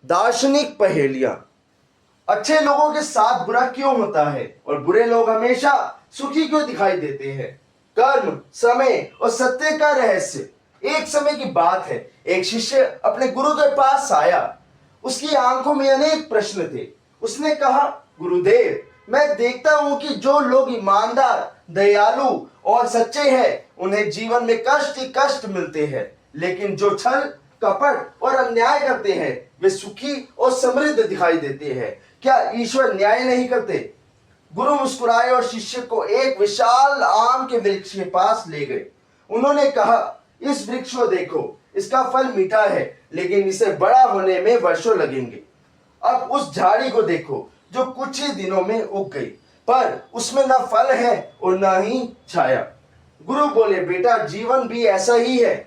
दार्शनिक पहेलियां। अच्छे लोगों के साथ बुरा क्यों होता है और बुरे लोग हमेशा सुखी क्यों दिखाई देते हैं? कर्म, समय और सत्य का रहस्य। एक समय की बात है, एक शिष्य अपने गुरु के पास आया। उसकी आंखों में अनेक प्रश्न थे। उसने कहा, गुरुदेव, मैं देखता हूं कि जो लोग ईमानदार, दयालु और सच्चे हैं उन्हें जीवन में कष्ट ही कष्ट मिलते हैं, लेकिन जो छल, कपट और अन्याय करते हैं वे सुखी और समृद्ध दिखाई देते हैं। क्या ईश्वर न्याय नहीं करते? गुरु मुस्कुराए और शिष्य को एक विशाल आम के वृक्ष के पास ले गए। उन्होंने कहा, इस वृक्ष को देखो, इसका फल मीठा है, लेकिन इसे बड़ा होने में वर्षों लगेंगे। अब उस झाड़ी को देखो जो कुछ ही दिनों में उग गई, पर उसमें न फल है और न ही छाया। गुरु बोले, बेटा, जीवन भी ऐसा ही है।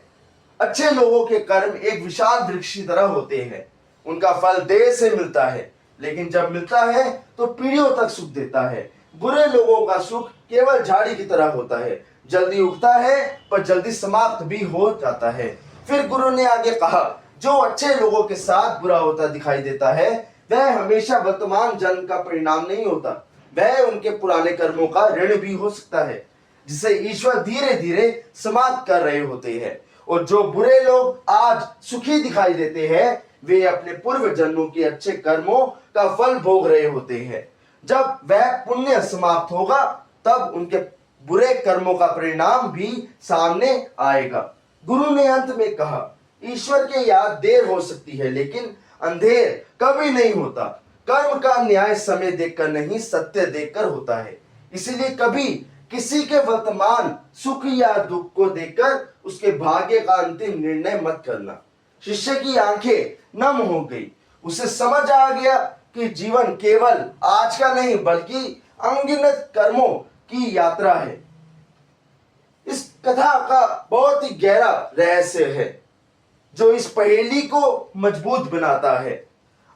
अच्छे लोगों के कर्म एक विशाल वृक्ष की तरह होते हैं। उनका फल देर से मिलता है, लेकिन जब मिलता है तो पीढ़ियों तक सुख देता है। बुरे लोगों का सुख केवल झाड़ी की तरह होता है, जल्दी उगता है पर जल्दी समाप्त भी हो जाता है। फिर गुरु ने आगे कहा, जो अच्छे लोगों के साथ बुरा होता दिखाई देता है वह हमेशा वर्तमान जन्म का परिणाम नहीं होता, वह उनके पुराने कर्मों का ऋण भी हो सकता है, जिसे ईश्वर धीरे धीरे समाप्त कर रहे होते हैं। और जो बुरे लोग आज सुखी दिखाई देते हैं वे अपने पूर्व जन्मों के अच्छे कर्मों का फल भोग रहे होते हैं। जब वह पुण्य समाप्त होगा तब उनके बुरे कर्मों का परिणाम भी सामने आएगा। गुरु ने अंत में कहा, ईश्वर के याद देर हो सकती है, लेकिन अंधेर कभी नहीं होता। कर्म का न्याय समय देखकर नहीं, सत्य देखकर होता है। इसीलिए कभी किसी के वर्तमान सुख या दुख को देखकर उसके भाग्य का अंतिम निर्णय मत करना। शिष्य की आंखें नम हो गई। उसे समझ आ गया कि जीवन केवल आज का नहीं बल्कि अनगिनत कर्मों की यात्रा है। इस कथा का बहुत ही गहरा रहस्य है जो इस पहेली को मजबूत बनाता है।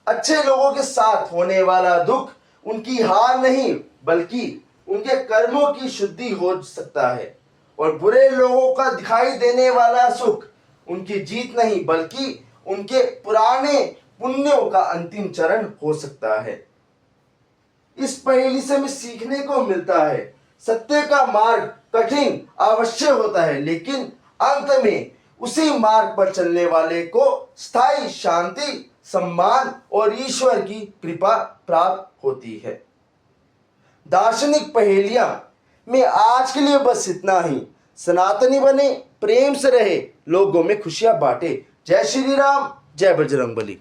अच्छे लोगों के साथ होने वाला दुख उनकी हार नहीं बल्कि उनके कर्मों की शुद्धि हो सकता है, और बुरे लोगों का दिखाई देने वाला सुख उनकी जीत नहीं बल्कि उनके पुराने पुण्यों का अंतिम चरण हो सकता है। इस पहेली से हमें सीखने को मिलता है, सत्य का मार्ग कठिन अवश्य होता है, लेकिन अंत में उसी मार्ग पर चलने वाले को स्थायी शांति, सम्मान और ईश्वर की कृपा प्राप्त होती है। दार्शनिक पहेलियां में आज के लिए बस इतना ही। सनातनी बने, प्रेम से रहे, लोगों में खुशियां बांटे। जय श्री राम, जय बजरंगबली।